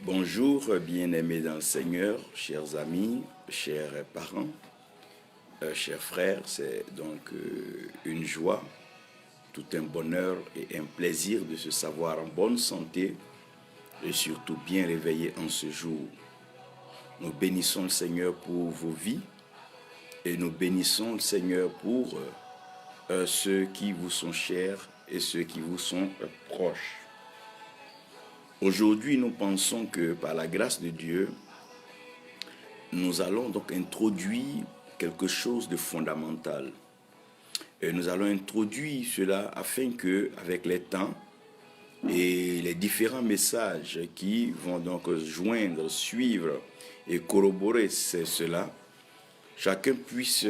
Bonjour, bien-aimés dans le Seigneur, chers amis, chers parents, chers frères. C'est donc une joie, tout un bonheur et un plaisir de se savoir en bonne santé et surtout bien réveillé en ce jour. Nous bénissons le Seigneur pour vos vies et nous bénissons le Seigneur pour ceux qui vous sont chers et ceux qui vous sont proches. Aujourd'hui, nous pensons que par la grâce de Dieu, nous allons donc introduire quelque chose de fondamental. Et nous allons introduire cela afin que, avec les temps et les différents messages qui vont donc joindre, suivre et corroborer cela, chacun puisse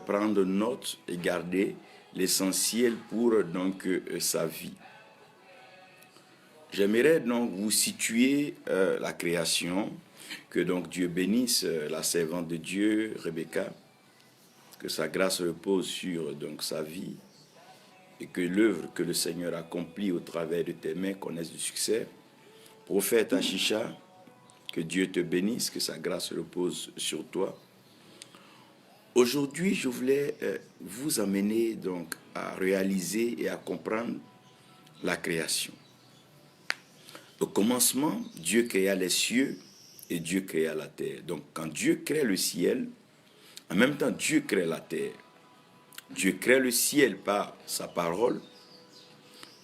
prendre note et garder l'essentiel pour donc sa vie. J'aimerais donc vous situer la création, que donc Dieu bénisse la servante de Dieu, Rebecca, que sa grâce repose sur donc sa vie et que l'œuvre que le Seigneur accomplit au travers de tes mains connaisse du succès. Prophète Ashisha, que Dieu te bénisse, que sa grâce repose sur toi. Aujourd'hui, je voulais vous amener donc à réaliser et à comprendre la création. Au commencement, Dieu créa les cieux et Dieu créa la terre. Donc, quand Dieu crée le ciel, en même temps, Dieu crée la terre. Dieu crée le ciel par sa parole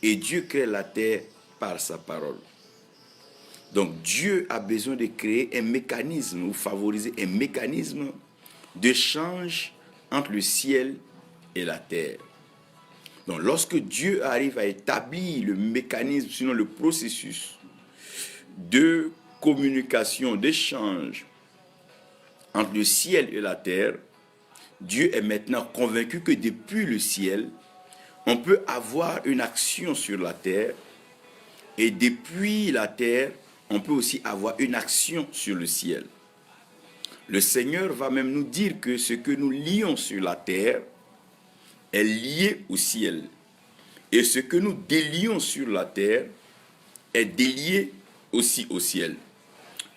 et Dieu crée la terre par sa parole. Donc, Dieu a besoin de créer un mécanisme ou favoriser un mécanisme d'échange entre le ciel et la terre. Donc, lorsque Dieu arrive à établir le mécanisme, sinon le processus de communication, d'échange entre le ciel et la terre, Dieu est maintenant convaincu que depuis le ciel, on peut avoir une action sur la terre et depuis la terre, on peut aussi avoir une action sur le ciel. Le Seigneur va même nous dire que ce que nous lions sur la terre est lié au ciel et ce que nous délions sur la terre est délié aussi au ciel.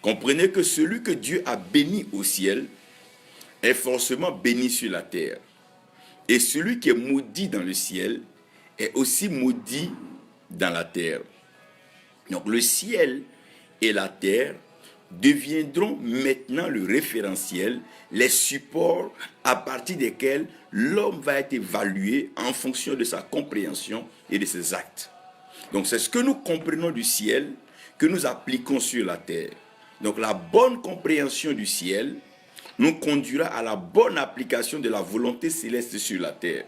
Comprenez que celui que Dieu a béni au ciel est forcément béni sur la terre. Et celui qui est maudit dans le ciel est aussi maudit dans la terre. Donc le ciel et la terre deviendront maintenant le référentiel, les supports à partir desquels l'homme va être évalué en fonction de sa compréhension et de ses actes. Donc c'est ce que nous comprenons du ciel que nous appliquons sur la terre. Donc la bonne compréhension du ciel nous conduira à la bonne application de la volonté céleste sur la terre.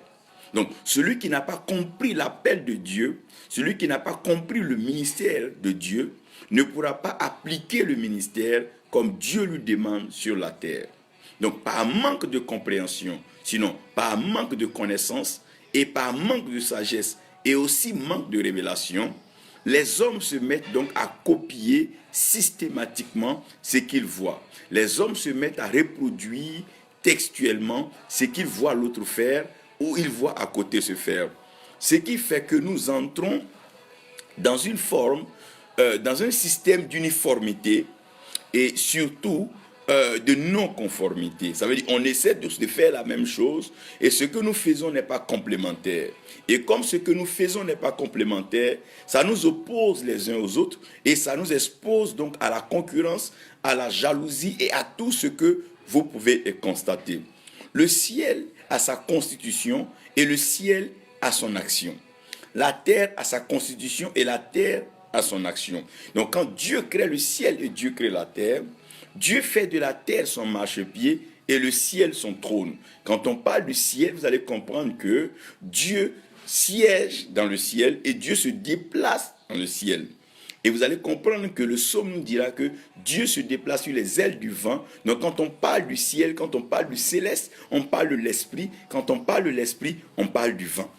Donc celui qui n'a pas compris l'appel de Dieu, celui qui n'a pas compris le ministère de Dieu, ne pourra pas appliquer le ministère comme Dieu lui demande sur la terre. Donc par manque de compréhension, sinon par manque de connaissance et par manque de sagesse et aussi manque de révélation, les hommes se mettent donc à copier systématiquement ce qu'ils voient. Les hommes se mettent à reproduire textuellement ce qu'ils voient l'autre faire ou ils voient à côté se faire. Ce qui fait que nous entrons dans une forme, dans un système d'uniformité et surtout de non-conformité. Ça veut dire qu'on essaie de faire la même chose et ce que nous faisons n'est pas complémentaire. Et comme ce que nous faisons n'est pas complémentaire, ça nous oppose les uns aux autres et ça nous expose donc à la concurrence, à la jalousie et à tout ce que vous pouvez constater. Le ciel a sa constitution et le ciel a son action. La terre a sa constitution et la terre a son action. Donc quand Dieu crée le ciel et Dieu crée la terre, Dieu fait de la terre son marchepied et le ciel son trône. Quand on parle du ciel, vous allez comprendre que Dieu siège dans le ciel et Dieu se déplace dans le ciel. Et vous allez comprendre que le psaume nous dira que Dieu se déplace sur les ailes du vent. Donc quand on parle du ciel, quand on parle du céleste, on parle de l'esprit. Quand on parle de l'esprit, on parle du vent.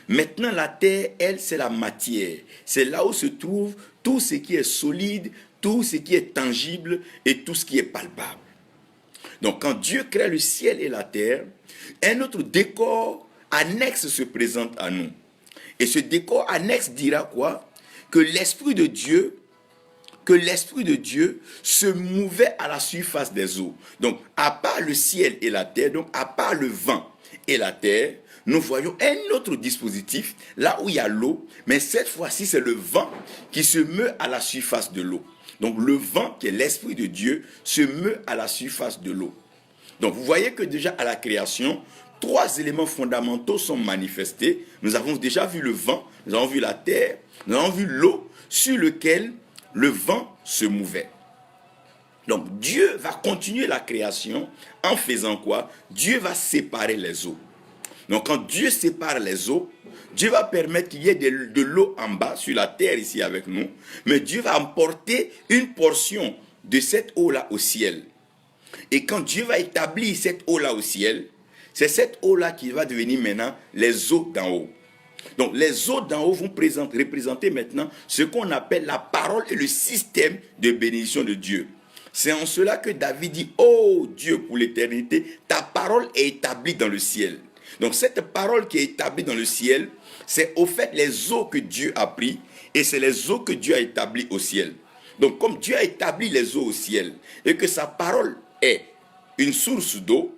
Maintenant, la terre, elle, c'est la matière. C'est là où se trouve tout ce qui est solide, tout ce qui est tangible et tout ce qui est palpable. Donc, quand Dieu crée le ciel et la terre, un autre décor annexe se présente à nous. Et ce décor annexe dira quoi? Que l'Esprit de Dieu que l'Esprit de Dieu se mouvait à la surface des eaux. Donc, à part le ciel et la terre, donc à part le vent et la terre, nous voyons un autre dispositif, là où il y a l'eau, mais cette fois-ci, c'est le vent qui se meut à la surface de l'eau. Donc, le vent, qui est l'Esprit de Dieu, se meut à la surface de l'eau. Donc, vous voyez que déjà à la création, 3 éléments fondamentaux sont manifestés. Nous avons déjà vu le vent, nous avons vu la terre, nous avons vu l'eau sur lequel le vent se mouvait. Donc, Dieu va continuer la création en faisant quoi? Dieu va séparer les eaux. Donc, quand Dieu sépare les eaux, Dieu va permettre qu'il y ait de l'eau en bas, sur la terre ici avec nous, mais Dieu va emporter une portion de cette eau-là au ciel. Et quand Dieu va établir cette eau-là au ciel, c'est cette eau-là qui va devenir maintenant les eaux d'en haut. Donc les eaux d'en haut vont représenter maintenant ce qu'on appelle la parole et le système de bénédiction de Dieu. C'est en cela que David dit, oh Dieu, pour l'éternité, ta parole est établie dans le ciel. Donc cette parole qui est établie dans le ciel, c'est au fait les eaux que Dieu a prises et c'est les eaux que Dieu a établies au ciel. Donc comme Dieu a établi les eaux au ciel et que sa parole est une source d'eau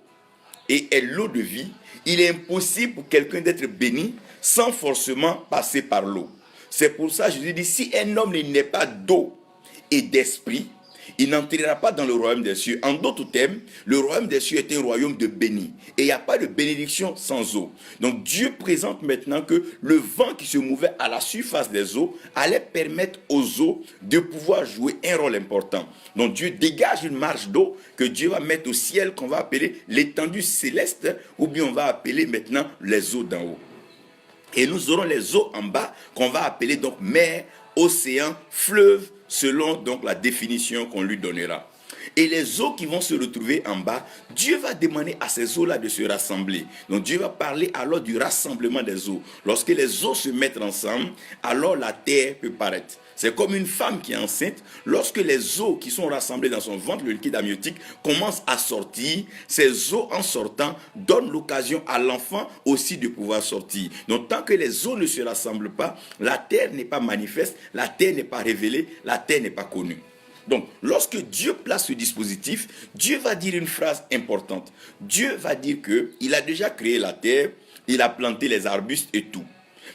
et est l'eau de vie, il est impossible pour quelqu'un d'être béni sans forcément passer par l'eau. C'est pour ça que Jésus dit, si un homme n'est pas d'eau et d'esprit, il n'entrera pas dans le royaume des cieux. En d'autres termes, le royaume des cieux est un royaume de béni. Et il n'y a pas de bénédiction sans eau. Donc Dieu présente maintenant que le vent qui se mouvait à la surface des eaux allait permettre aux eaux de pouvoir jouer un rôle important. Donc Dieu dégage une marge d'eau que Dieu va mettre au ciel, qu'on va appeler l'étendue céleste, ou bien on va appeler maintenant les eaux d'en haut. Et nous aurons les eaux en bas qu'on va appeler donc mer, océan, fleuve, selon donc la définition qu'on lui donnera. Et les eaux qui vont se retrouver en bas, Dieu va demander à ces eaux-là de se rassembler. Donc Dieu va parler alors du rassemblement des eaux. Lorsque les eaux se mettent ensemble, alors la terre peut paraître. C'est comme une femme qui est enceinte. Lorsque les eaux qui sont rassemblées dans son ventre, le liquide amniotique, commencent à sortir, ces eaux en sortant donnent l'occasion à l'enfant aussi de pouvoir sortir. Donc tant que les eaux ne se rassemblent pas, la terre n'est pas manifeste, la terre n'est pas révélée, la terre n'est pas connue. Donc, lorsque Dieu place ce dispositif, Dieu va dire une phrase importante. Dieu va dire qu'il a déjà créé la terre, il a planté les arbustes et tout.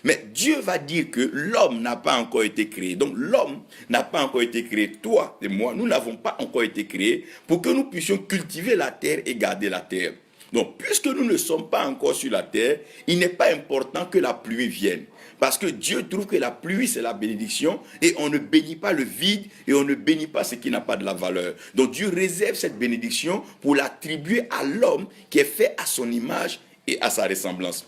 Mais Dieu va dire que l'homme n'a pas encore été créé. Donc, l'homme n'a pas encore été créé. Toi et moi, nous n'avons pas encore été créés pour que nous puissions cultiver la terre et garder la terre. Donc, puisque nous ne sommes pas encore sur la terre, il n'est pas important que la pluie vienne. Parce que Dieu trouve que la pluie, c'est la bénédiction, et on ne bénit pas le vide, et on ne bénit pas ce qui n'a pas de la valeur. Donc Dieu réserve cette bénédiction pour l'attribuer à l'homme qui est fait à son image et à sa ressemblance.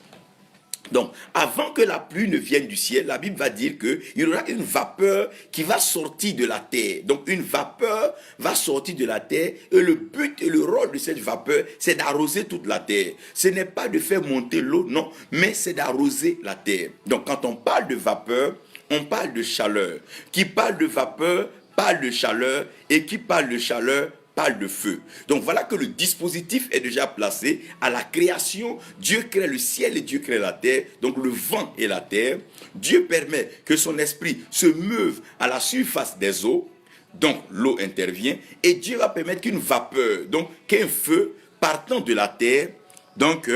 Donc, avant que la pluie ne vienne du ciel, la Bible va dire qu'il y aura une vapeur qui va sortir de la terre. Donc, une vapeur va sortir de la terre et le but et le rôle de cette vapeur, c'est d'arroser toute la terre. Ce n'est pas de faire monter l'eau, non, mais c'est d'arroser la terre. Donc, quand on parle de vapeur, on parle de chaleur. Qui parle de vapeur, parle de chaleur, et qui parle de chaleur, parle de feu. Donc voilà que le dispositif est déjà placé à la création. Dieu crée le ciel et Dieu crée la terre, donc le vent et la terre. Dieu permet que son esprit se meuve à la surface des eaux, donc l'eau intervient, et Dieu va permettre qu'une vapeur, donc qu'un feu partant de la terre, donc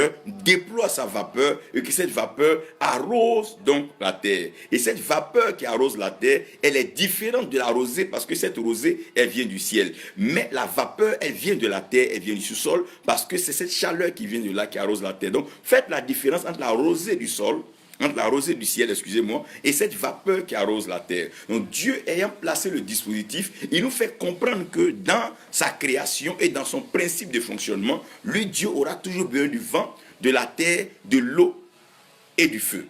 déploie sa vapeur et que cette vapeur arrose donc la terre. Et cette vapeur qui arrose la terre, elle est différente de la rosée parce que cette rosée, elle vient du ciel. Mais la vapeur, elle vient de la terre, elle vient du sous-sol parce que c'est cette chaleur qui vient de là qui arrose la terre. Donc faites la différence entre la rosée du sol, entre la rosée du ciel, excusez-moi, et cette vapeur qui arrose la terre. Donc Dieu ayant placé le dispositif, il nous fait comprendre que dans sa création et dans son principe de fonctionnement, lui, Dieu aura toujours besoin du vent, de la terre, de l'eau et du feu.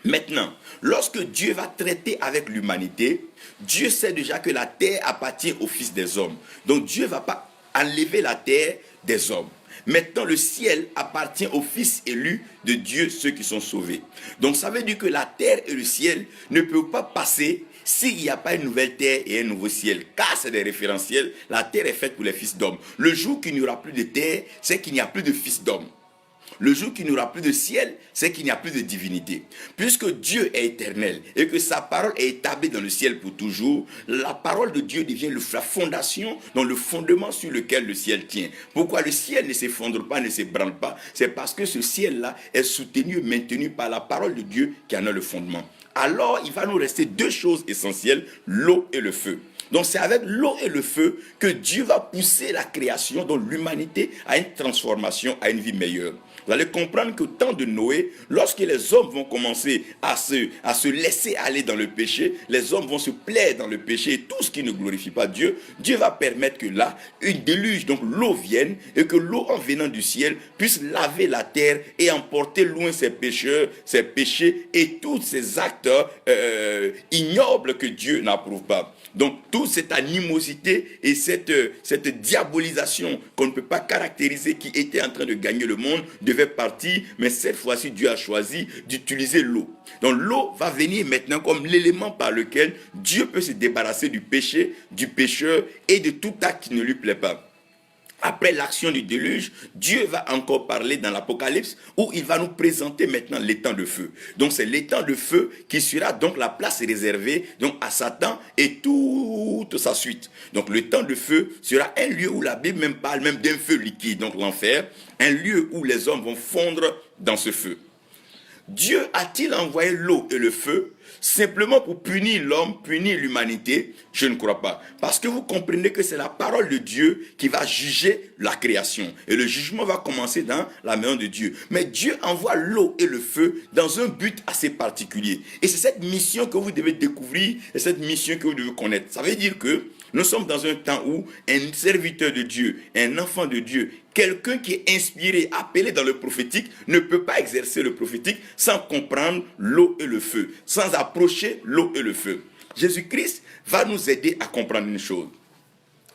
Maintenant, lorsque Dieu va traiter avec l'humanité, Dieu sait déjà que la terre appartient aux fils des hommes. Donc Dieu ne va pas enlever la terre des hommes. Maintenant, le ciel appartient aux fils élus de Dieu, ceux qui sont sauvés. Donc, ça veut dire que la terre et le ciel ne peuvent pas passer s'il n'y a pas une nouvelle terre et un nouveau ciel. Car c'est des référentiels, la terre est faite pour les fils d'hommes. Le jour qu'il n'y aura plus de terre, c'est qu'il n'y a plus de fils d'hommes. Le jour qu'il n'y aura plus de ciel, c'est qu'il n'y a plus de divinité. Puisque Dieu est éternel et que sa parole est établie dans le ciel pour toujours, la parole de Dieu devient la fondation, donc le fondement sur lequel le ciel tient. Pourquoi le ciel ne s'effondre pas, ne s'ébranle pas? C'est parce que ce ciel-là est soutenu et maintenu par la parole de Dieu qui en a le fondement. Alors, il va nous rester deux choses essentielles, l'eau et le feu. Donc c'est avec l'eau et le feu que Dieu va pousser la création, donc l'humanité, à une transformation, à une vie meilleure. Vous allez comprendre qu'au temps de Noé, lorsque les hommes vont commencer à se laisser aller dans le péché, les hommes vont se plaire dans le péché et tout ce qui ne glorifie pas Dieu, Dieu va permettre que là, une déluge, donc l'eau vienne et que l'eau en venant du ciel puisse laver la terre et emporter loin ses pécheurs, ses péchés et tous ces actes ignobles que Dieu n'approuve pas. Donc toute cette animosité et cette diabolisation qu'on ne peut pas caractériser qui était en train de gagner le monde devait partir, mais cette fois-ci Dieu a choisi d'utiliser l'eau. Donc l'eau va venir maintenant comme l'élément par lequel Dieu peut se débarrasser du péché, du pécheur et de tout acte qui ne lui plaît pas. Après l'action du déluge, Dieu va encore parler dans l'Apocalypse où il va nous présenter maintenant l'étang de feu. Donc c'est l'étang de feu qui sera donc la place réservée donc à Satan et toute sa suite. Donc le temps de feu sera un lieu où la Bible même parle même d'un feu liquide, donc l'enfer, un lieu où les hommes vont fondre dans ce feu. Dieu a-t-il envoyé l'eau et le feu simplement pour punir l'homme, punir l'humanité? Je ne crois pas. Parce que vous comprenez que c'est la parole de Dieu qui va juger la création. Et le jugement va commencer dans la maison de Dieu. Mais Dieu envoie l'eau et le feu dans un but assez particulier. Et c'est cette mission que vous devez découvrir, et cette mission que vous devez connaître. Ça veut dire que nous sommes dans un temps où un serviteur de Dieu, un enfant de Dieu, quelqu'un qui est inspiré, appelé dans le prophétique, ne peut pas exercer le prophétique sans comprendre l'eau et le feu, sans approcher l'eau et le feu. Jésus-Christ va nous aider à comprendre une chose.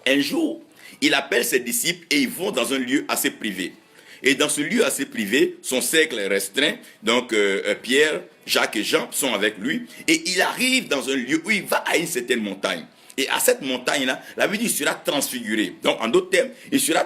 Un jour, il appelle ses disciples et ils vont dans un lieu assez privé. Et dans ce lieu assez privé, son cercle est restreint, donc Pierre, Jacques et Jean sont avec lui, et il arrive dans un lieu où il va à une certaine montagne. Et à cette montagne-là, la Bible dit qu'il sera transfiguré. Donc, en d'autres termes, il sera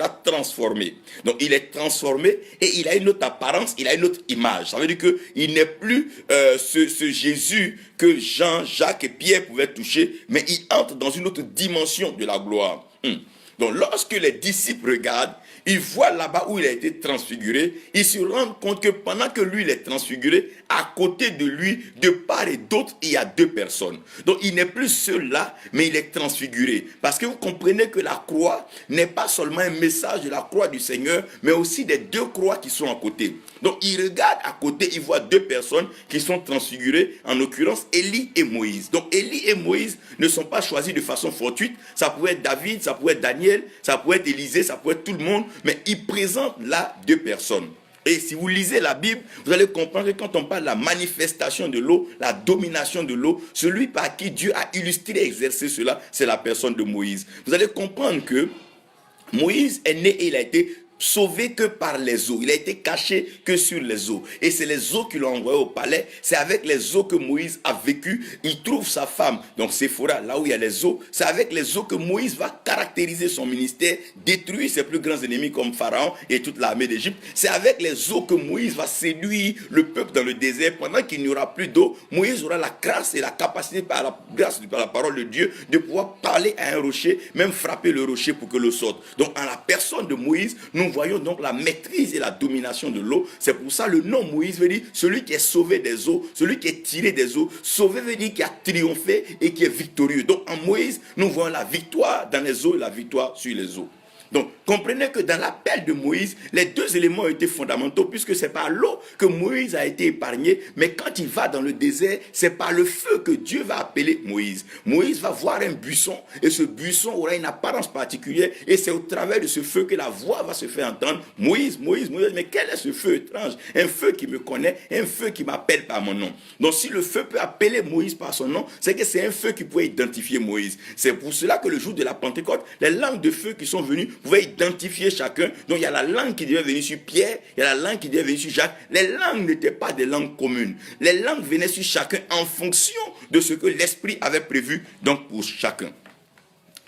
transformé. Donc, il est transformé et il a une autre apparence, il a une autre image. Ça veut dire qu'il n'est plus ce Jésus que Jean, Jacques et Pierre pouvaient toucher, mais il entre dans une autre dimension de la gloire. Donc, lorsque les disciples regardent, ils voient là-bas où il a été transfiguré, ils se rendent compte que pendant que lui, il est transfiguré, à côté de lui, de part et d'autre, il y a deux personnes. Donc, il n'est plus seul là, mais il est transfiguré. Parce que vous comprenez que la croix n'est pas seulement un message de la croix du Seigneur, mais aussi des deux croix qui sont à côté. Donc, il regarde à côté, il voit deux personnes qui sont transfigurées, en l'occurrence Élie et Moïse. Donc, Élie et Moïse ne sont pas choisis de façon fortuite. Ça pouvait être David, ça pouvait être Daniel, ça pouvait être Élisée, ça pouvait être tout le monde, mais il présente là deux personnes. Et si vous lisez la Bible, vous allez comprendre que quand on parle de la manifestation de l'eau, la domination de l'eau, celui par qui Dieu a illustré et exercé cela, c'est la personne de Moïse. Vous allez comprendre que Moïse est né et il a été sauvé que par les eaux. Il a été caché que sur les eaux. Et c'est les eaux qui l'ont envoyé au palais. C'est avec les eaux que Moïse a vécu. Il trouve sa femme, donc Séphora, là où il y a les eaux. C'est avec les eaux que Moïse va caractériser son ministère, détruire ses plus grands ennemis comme Pharaon et toute l'armée d'Égypte. C'est avec les eaux que Moïse va séduire le peuple dans le désert. Pendant qu'il n'y aura plus d'eau, Moïse aura la grâce et la capacité par la grâce, par la parole de Dieu, de pouvoir parler à un rocher, même frapper le rocher pour que l'eau sorte. Donc en la personne de Moïse, nous voyons donc la maîtrise et la domination de l'eau. C'est pour ça le nom Moïse veut dire celui qui est sauvé des eaux, celui qui est tiré des eaux. Sauvé veut dire qui a triomphé et qui est victorieux. Donc en Moïse, nous voyons la victoire dans les eaux et la victoire sur les eaux. Donc, comprenez que dans l'appel de Moïse, les deux éléments ont été fondamentaux, puisque c'est par l'eau que Moïse a été épargné, mais quand il va dans le désert, c'est par le feu que Dieu va appeler Moïse. Moïse va voir un buisson, et ce buisson aura une apparence particulière, et c'est au travers de ce feu que la voix va se faire entendre. Moïse, Moïse, Moïse, mais quel est ce feu étrange? Un feu qui me connaît, un feu qui m'appelle par mon nom. Donc, si le feu peut appeler Moïse par son nom, c'est que c'est un feu qui peut identifier Moïse. C'est pour cela que le jour de la Pentecôte, les langues de feu qui sont venues pouvaient identifier chacun. Donc il y a la langue qui devait venir sur Pierre, il y a la langue qui devait venir sur Jacques. Les langues n'étaient pas des langues communes. Les langues venaient sur chacun en fonction de ce que l'Esprit avait prévu donc pour chacun.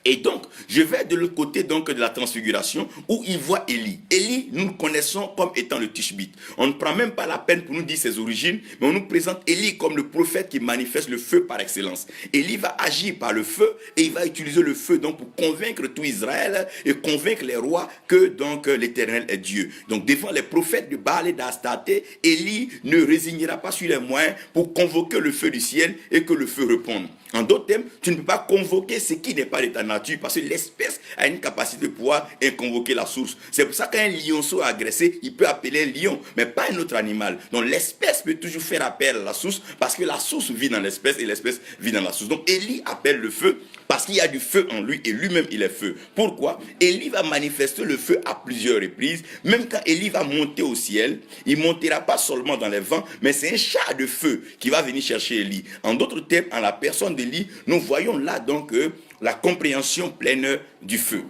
Et donc, je vais de l'autre côté donc de la transfiguration où il voit Élie. Élie, nous le connaissons comme étant le Tishbite. On ne prend même pas la peine pour nous dire ses origines, mais on nous présente Élie comme le prophète qui manifeste le feu par excellence. Élie va agir par le feu et il va utiliser le feu donc pour convaincre tout Israël et convaincre les rois que donc l'Éternel est Dieu. Donc devant les prophètes de Baal et d'Astarté, Élie ne résignera pas sur les moyens pour convoquer le feu du ciel et que le feu réponde. En d'autres termes, tu ne peux pas convoquer ce qui n'est pas de ta nature parce que l'espèce a une capacité de pouvoir convoquer la source. C'est pour ça qu'un lionceau agressé, il peut appeler un lion, mais pas un autre animal. Donc l'espèce peut toujours faire appel à la source parce que la source vit dans l'espèce et l'espèce vit dans la source. Donc Élie appelle le feu parce qu'il y a du feu en lui et lui-même il est feu. Pourquoi? Élie va manifester le feu à plusieurs reprises. Même quand Élie va monter au ciel, il ne montera pas seulement dans les vents, mais c'est un char de feu qui va venir chercher Élie. En d'autres termes, en la personne d'Élie, nous voyons là donc la compréhension pleine du feu.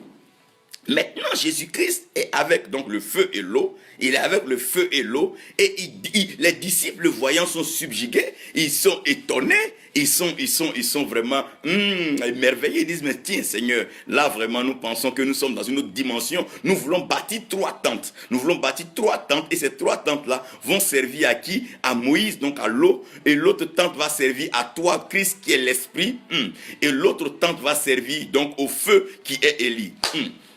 Maintenant, Jésus-Christ est avec donc le feu et l'eau. Il est avec le feu et l'eau. Et les disciples, le voyant, sont subjugués. Ils sont étonnés. Ils sont vraiment émerveillés. Ils disent, mais tiens Seigneur, là vraiment nous pensons que nous sommes dans une autre dimension. Nous voulons bâtir 3 tentes. Nous voulons bâtir 3 tentes. Et ces 3 tentes-là vont servir à qui? À Moïse, donc à l'eau. Et l'autre tente va servir à toi, Christ, qui est l'Esprit. Et l'autre tente va servir donc au feu qui est Élie.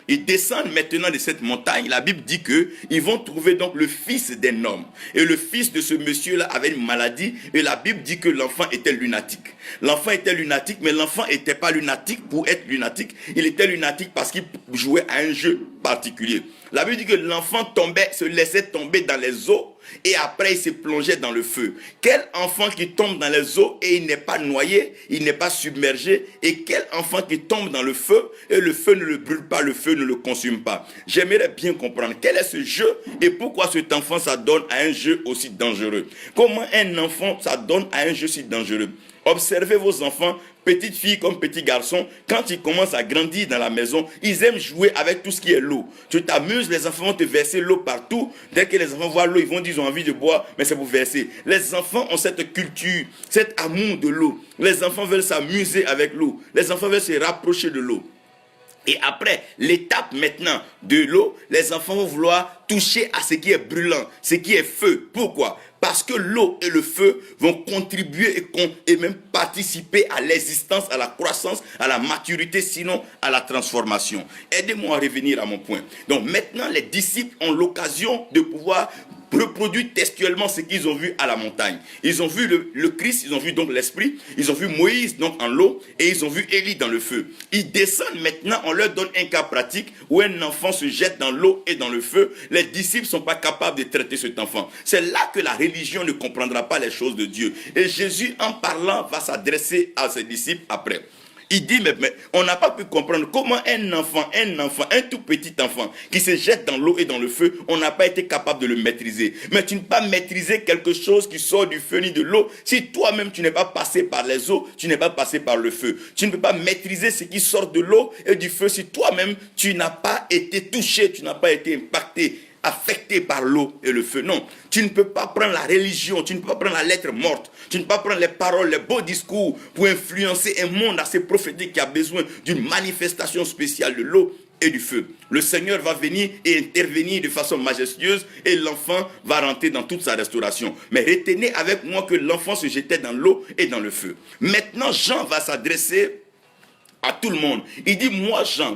Ils descendent maintenant de cette montagne. La Bible dit qu'ils vont trouver donc le fils d'un homme. Et le fils de ce monsieur-là avait une maladie. Et la Bible dit que l'enfant était lunatique. L'enfant était lunatique, mais l'enfant n'était pas lunatique pour être lunatique. Il était lunatique parce qu'il jouait à un jeu particulier. La Bible dit que l'enfant se laissait tomber dans les eaux. Et après il se plongeait dans le feu. Quel enfant qui tombe dans les eaux et il n'est pas noyé, il n'est pas submergé? Et quel enfant qui tombe dans le feu et le feu ne le brûle pas, le feu ne le consume pas? J'aimerais bien comprendre quel est ce jeu et pourquoi cet enfant s'adonne à un jeu aussi dangereux. Comment un enfant s'adonne à un jeu si dangereux? Observez vos enfants, petites filles comme petits garçons, quand ils commencent à grandir dans la maison, ils aiment jouer avec tout ce qui est l'eau. Tu t'amuses, les enfants vont te verser l'eau partout. Dès que les enfants voient l'eau, ils vont dire qu'ils ont envie de boire, mais c'est pour verser. Les enfants ont cette culture, cet amour de l'eau. Les enfants veulent s'amuser avec l'eau. Les enfants veulent se rapprocher de l'eau. Et après, l'étape maintenant de l'eau, les enfants vont vouloir toucher à ce qui est brûlant, ce qui est feu. Pourquoi? Parce que l'eau et le feu vont contribuer et même participer à l'existence, à la croissance, à la maturité, sinon à la transformation. Aidez-moi à revenir à mon point. Donc maintenant, les disciples ont l'occasion de pouvoir reproduire textuellement ce qu'ils ont vu à la montagne. Ils ont vu le Christ, ils ont vu donc l'Esprit, ils ont vu Moïse donc en l'eau et ils ont vu Élie dans le feu. Ils descendent maintenant, on leur donne un cas pratique où un enfant se jette dans l'eau et dans le feu. Les disciples ne sont pas capables de traiter cet enfant. C'est là que la religion ne comprendra pas les choses de Dieu. Et Jésus, en parlant, va s'adresser à ses disciples après. Il dit, mais on n'a pas pu comprendre comment un enfant, un tout petit enfant qui se jette dans l'eau et dans le feu, on n'a pas été capable de le maîtriser. Mais tu ne peux pas maîtriser quelque chose qui sort du feu ni de l'eau si toi-même tu n'es pas passé par les eaux, tu n'es pas passé par le feu. Tu ne peux pas maîtriser ce qui sort de l'eau et du feu si toi-même tu n'as pas été touché, tu n'as pas été impacté, affecté par l'eau et le feu. Non, tu ne peux pas prendre la religion, tu ne peux pas prendre la lettre morte, tu ne peux pas prendre les paroles, les beaux discours pour influencer un monde assez prophétique qui a besoin d'une manifestation spéciale de l'eau et du feu. Le Seigneur va venir et intervenir de façon majestueuse et l'enfant va rentrer dans toute sa restauration. Mais retenez avec moi que l'enfant se jetait dans l'eau et dans le feu. Maintenant, Jean va s'adresser à tout le monde. Il dit, moi Jean,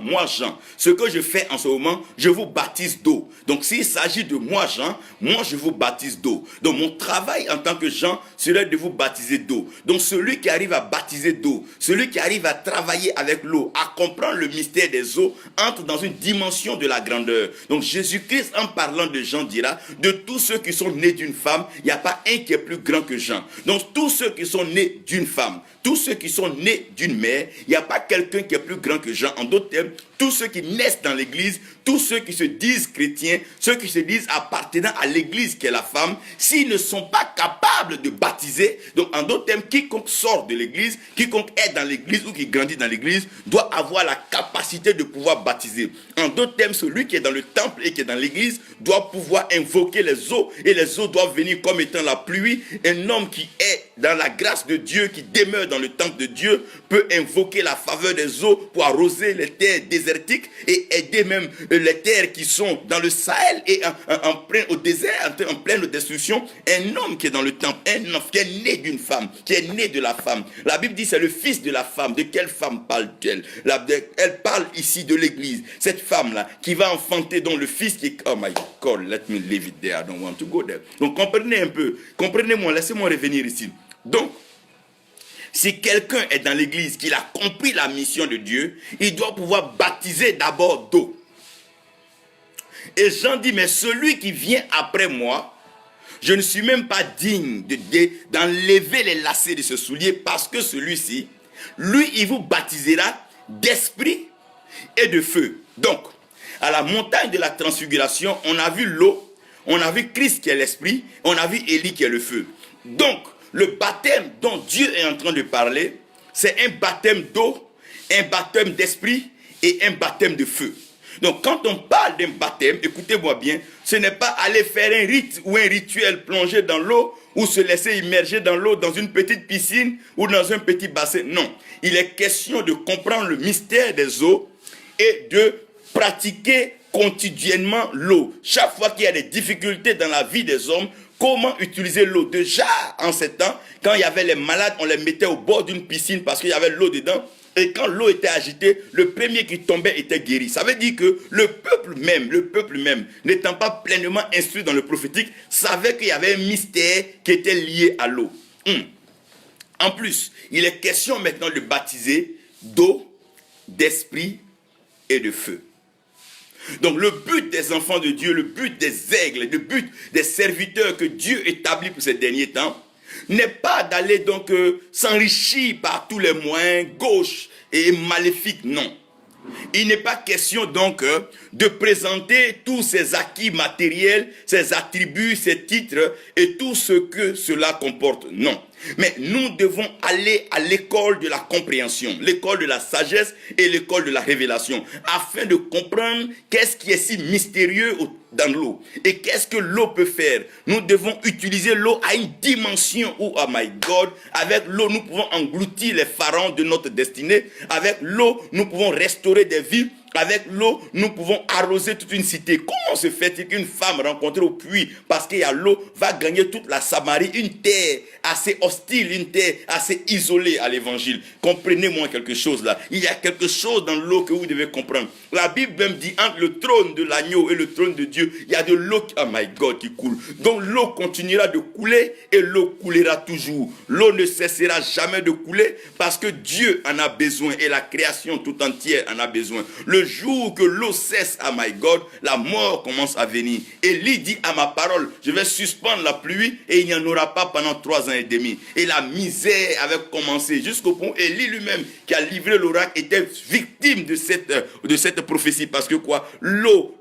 ce que je fais en ce moment, je vous baptise d'eau. Donc s'il s'agit de moi Jean, moi je vous baptise d'eau. Donc mon travail en tant que Jean serait de vous baptiser d'eau. Donc celui qui arrive à baptiser d'eau, celui qui arrive à travailler avec l'eau, à comprendre le mystère des eaux, entre dans une dimension de la grandeur. Donc Jésus-Christ, en parlant de Jean, dira, de tous ceux qui sont nés d'une femme, il n'y a pas un qui est plus grand que Jean. Donc tous ceux qui sont nés d'une femme, tous ceux qui sont nés d'une mère, il n'y a pas quelqu'un qui est plus grand que Jean. En d'autres termes, tous ceux qui naissent dans l'église, tous ceux qui se disent chrétiens, ceux qui se disent appartenant à l'église qui est la femme, s'ils ne sont pas capables de baptiser, donc en d'autres termes, quiconque sort de l'église, quiconque est dans l'église ou qui grandit dans l'église, doit avoir la capacité de pouvoir baptiser. En d'autres termes, celui qui est dans le temple et qui est dans l'église doit pouvoir invoquer les eaux, et les eaux doivent venir comme étant la pluie. Un homme qui est dans la grâce de Dieu, qui demeure dans le temple de Dieu, peut invoquer la faveur des eaux pour arroser les terres désertiques et aider même les terres qui sont dans le Sahel et au désert, en pleine destruction. Un homme qui est dans le temple, un homme qui est né d'une femme, qui est né de la femme. La Bible dit c'est le fils de la femme. De quelle femme parle-t-elle? Elle parle ici de l'église. Cette femme-là qui va enfanter donc le fils qui est... Oh my God, let me leave it there. I don't want to go there. Donc comprenez un peu. Comprenez-moi, laissez-moi revenir ici. Donc, si quelqu'un est dans l'église, qu'il a compris la mission de Dieu, il doit pouvoir baptiser d'abord d'eau. Et Jean dit, mais celui qui vient après moi, je ne suis même pas digne d'enlever les lacets de ce soulier, parce que celui-ci, lui, il vous baptisera d'esprit et de feu. Donc, à la montagne de la transfiguration, on a vu l'eau, on a vu Christ qui est l'esprit, on a vu Élie qui est le feu. Donc, le baptême dont Dieu est en train de parler, c'est un baptême d'eau, un baptême d'esprit et un baptême de feu. Donc, quand on parle d'un baptême, écoutez-moi bien, ce n'est pas aller faire un rite ou un rituel plongé dans l'eau ou se laisser immerger dans l'eau dans une petite piscine ou dans un petit bassin. Non, il est question de comprendre le mystère des eaux et de pratiquer quotidiennement l'eau. Chaque fois qu'il y a des difficultés dans la vie des hommes, comment utiliser l'eau? Déjà, en ces temps, quand il y avait les malades, on les mettait au bord d'une piscine parce qu'il y avait l'eau dedans. Et quand l'eau était agitée, le premier qui tombait était guéri. Ça veut dire que le peuple même, n'étant pas pleinement instruit dans le prophétique, savait qu'il y avait un mystère qui était lié à l'eau. En plus, il est question maintenant de baptiser d'eau, d'esprit et de feu. Donc le but des enfants de Dieu, le but des aigles, le but des serviteurs que Dieu établit pour ces derniers temps, n'est pas d'aller donc s'enrichir par tous les moyens gauches et maléfiques, non. Il n'est pas question donc de présenter tous ces acquis matériels, ces attributs, ces titres et tout ce que cela comporte, non. Mais nous devons aller à l'école de la compréhension, l'école de la sagesse et l'école de la révélation, afin de comprendre qu'est-ce qui est si mystérieux dans l'eau et qu'est-ce que l'eau peut faire. Nous devons utiliser l'eau à une dimension où, oh my God, avec l'eau nous pouvons engloutir les pharaons de notre destinée, avec l'eau nous pouvons restaurer des vies. Avec l'eau, nous pouvons arroser toute une cité. Comment se fait-il qu'une femme rencontrée au puits, parce qu'il y a l'eau, va gagner toute la Samarie, une terre assez hostile, une terre assez isolée à l'évangile? Comprenez-moi quelque chose là. Il y a quelque chose dans l'eau que vous devez comprendre. La Bible même dit, entre le trône de l'agneau et le trône de Dieu, il y a de l'eau, oh my God, qui coule. Donc l'eau continuera de couler et l'eau coulera toujours. L'eau ne cessera jamais de couler parce que Dieu en a besoin et la création tout entière en a besoin. Le jour que l'eau cesse, oh my God, la mort commence à venir. Élie dit à ma parole, je vais suspendre la pluie et il n'y en aura pas pendant 3 ans et demi. Et la misère avait commencé jusqu'au point où Élie lui-même, qui a livré l'oracle, était victime de cette prophétie. Parce que quoi? L'eau,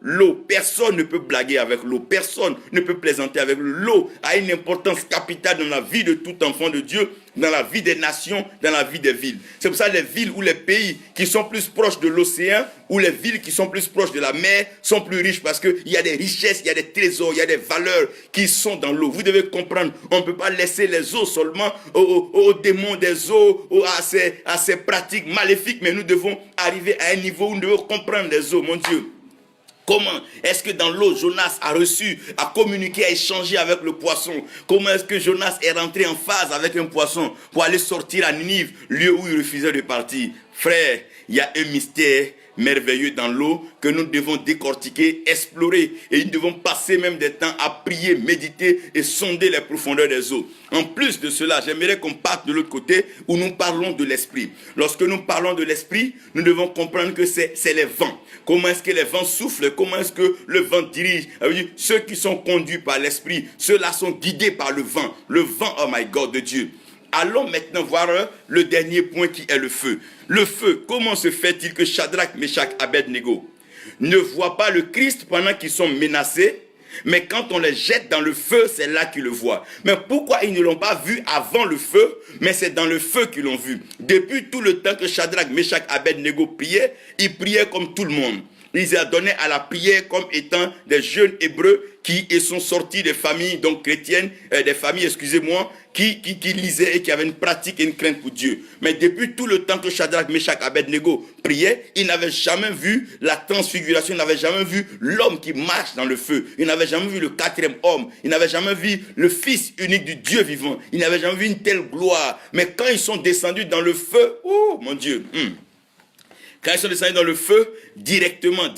personne ne peut blaguer avec l'eau. Personne ne peut plaisanter avec l'eau. L'eau a une importance capitale dans la vie de tout enfant de Dieu, dans la vie des nations, dans la vie des villes. C'est pour ça que les villes ou les pays qui sont plus proches de l'océan ou les villes qui sont plus proches de la mer sont plus riches parce qu'il y a des richesses, il y a des trésors, il y a des valeurs qui sont dans l'eau. Vous devez comprendre, on ne peut pas laisser les eaux seulement aux démons des eaux, à ces pratiques maléfiques, mais nous devons arriver à un niveau où nous devons comprendre les eaux, mon Dieu. Comment est-ce que dans l'eau, Jonas a reçu, a communiqué, a échangé avec le poisson? Comment est-ce que Jonas est rentré en phase avec un poisson pour aller sortir à Ninive, lieu où il refusait de partir? Frère, il y a un mystère merveilleux dans l'eau que nous devons décortiquer, explorer. Et nous devons passer même des temps à prier, méditer et sonder les profondeurs des eaux. En plus de cela, j'aimerais qu'on parte de l'autre côté où nous parlons de l'esprit. Lorsque nous parlons de l'esprit, nous devons comprendre que c'est les vents. Comment est-ce que les vents soufflent? Comment est-ce que le vent dirige? Ceux qui sont conduits par l'esprit, ceux-là sont guidés par le vent. Le vent, oh my God, de Dieu. Allons maintenant voir le dernier point qui est le feu. Le feu, comment se fait-il que Shadrach, Meshach, Abednego ne voient pas le Christ pendant qu'ils sont menacés, mais quand on les jette dans le feu, c'est là qu'ils le voient? Mais pourquoi ils ne l'ont pas vu avant le feu, mais c'est dans le feu qu'ils l'ont vu? Depuis tout le temps que Shadrach, Meshach, Abednego priaient, ils priaient comme tout le monde. ils adonnaient à la prière comme étant des jeunes hébreux qui sont sortis des familles donc chrétiennes, des familles, excusez-moi, qui lisaient et qui avaient une pratique et une crainte pour Dieu. Mais depuis tout le temps que Shadrach, Meshach, Abednego priaient, ils n'avaient jamais vu la transfiguration, ils n'avaient jamais vu l'homme qui marche dans le feu, ils n'avaient jamais vu le quatrième homme, ils n'avaient jamais vu le Fils unique du Dieu vivant, ils n'avaient jamais vu une telle gloire. Mais quand ils sont descendus dans le feu, oh mon Dieu, quand ils sont descendus dans le feu, directement,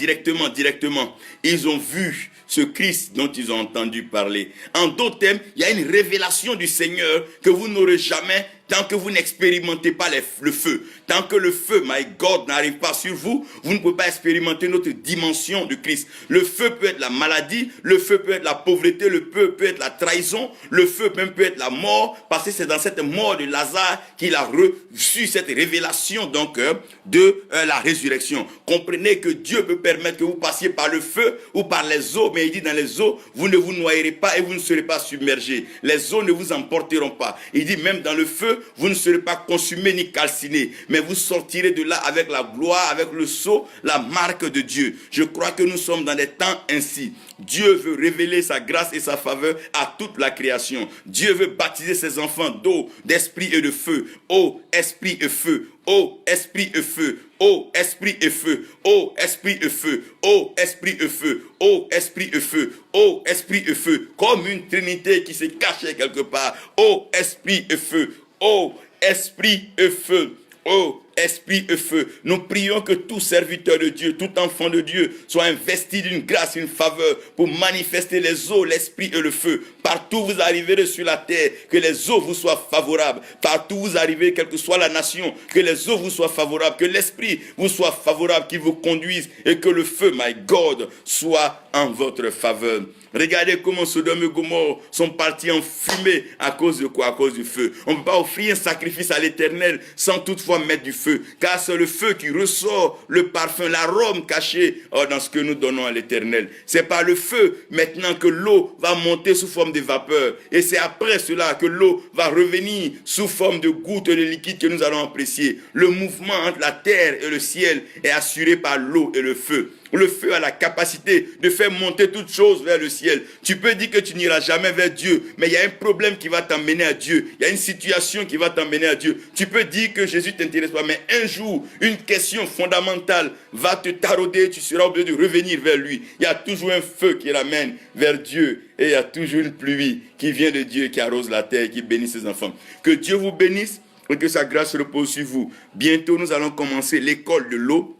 ils ont vu ce Christ dont ils ont entendu parler. En d'autres termes, il y a une révélation du Seigneur que vous n'aurez jamais tant que vous n'expérimentez pas le feu. Tant que le feu, my God, n'arrive pas sur vous, vous ne pouvez pas expérimenter notre dimension de Christ. Le feu peut être la maladie, le feu peut être la pauvreté, le feu peut être la trahison, le feu même peut être la mort, parce que c'est dans cette mort de Lazare qu'il a reçu cette révélation donc de la résurrection. Comprenez que Dieu peut permettre que vous passiez par le feu ou par les eaux, mais il dit dans les eaux, vous ne vous noyerez pas et vous ne serez pas submergés. Les eaux ne vous emporteront pas. Il dit même dans le feu, vous ne serez pas consumés ni calcinés, mais vous sortirez de là avec la gloire, avec le sceau, la marque de Dieu. Je crois que nous sommes dans des temps ainsi. Dieu veut révéler sa grâce et sa faveur à toute la création. Dieu veut baptiser ses enfants d'eau, d'esprit et de feu. Eau, esprit et feu. Eau, esprit et feu. Eau, esprit et feu. Eau, esprit et feu. Eau, esprit et feu. Eau, esprit et feu. Eau, esprit et feu. Comme une trinité qui se cachait quelque part. Eau, esprit et feu. Oh, esprit et feu. Oh, esprit et feu. Nous prions que tout serviteur de Dieu, tout enfant de Dieu soit investi d'une grâce, une faveur pour manifester les eaux, l'esprit et le feu. Partout où vous arriverez sur la terre, que les eaux vous soient favorables. Partout où vous arrivez, quelle que soit la nation, que les eaux vous soient favorables, que l'esprit vous soit favorable, qu'il vous conduise et que le feu, my God, soit en votre faveur. Regardez comment Sodome et Gomorrhe sont partis en fumée à cause de quoi? À cause du feu. On ne peut pas offrir un sacrifice à l'Éternel sans toutefois mettre du feu. Car c'est le feu qui ressort le parfum, l'arôme caché dans ce que nous donnons à l'Éternel. C'est par le feu maintenant que l'eau va monter sous forme de vapeur. Et c'est après cela que l'eau va revenir sous forme de gouttes de liquide que nous allons apprécier. Le mouvement entre la terre et le ciel est assuré par l'eau et le feu. Le feu a la capacité de faire monter toutes choses vers le ciel. Tu peux dire que tu n'iras jamais vers Dieu, mais il y a un problème qui va t'emmener à Dieu. Il y a une situation qui va t'emmener à Dieu. Tu peux dire que Jésus ne t'intéresse pas, mais un jour, une question fondamentale va te tarauder. Tu seras obligé de revenir vers lui. Il y a toujours un feu qui ramène vers Dieu. Et il y a toujours une pluie qui vient de Dieu, qui arrose la terre, qui bénit ses enfants. Que Dieu vous bénisse et que sa grâce repose sur vous. Bientôt, nous allons commencer l'école de l'eau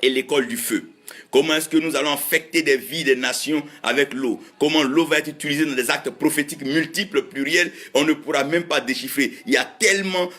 et l'école du feu. Comment est-ce que nous allons affecter des vies, des nations avec l'eau? Comment l'eau va être utilisée dans des actes prophétiques multiples, pluriels, on ne pourra même pas déchiffrer. Il y a tellement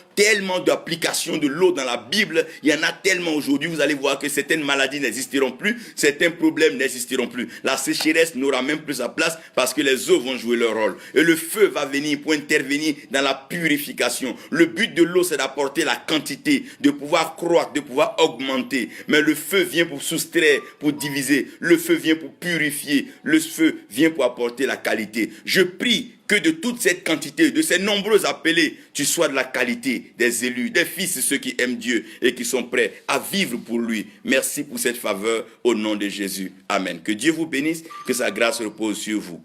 d'applications de l'eau dans la Bible, il y en a tellement aujourd'hui, vous allez voir que certaines maladies n'existeront plus, certains problèmes n'existeront plus. La sécheresse n'aura même plus sa place parce que les eaux vont jouer leur rôle. Et le feu va venir pour intervenir dans la purification. Le but de l'eau, c'est d'apporter la quantité, de pouvoir croître, de pouvoir augmenter. Mais le feu vient pour soustraire, pour diviser. Le feu vient pour purifier. Le feu vient pour apporter la qualité. Je prie que de toute cette quantité, de ces nombreux appelés, tu sois de la qualité des élus, des fils de ceux qui aiment Dieu et qui sont prêts à vivre pour lui. Merci pour cette faveur au nom de Jésus. Amen. Que Dieu vous bénisse, que sa grâce repose sur vous.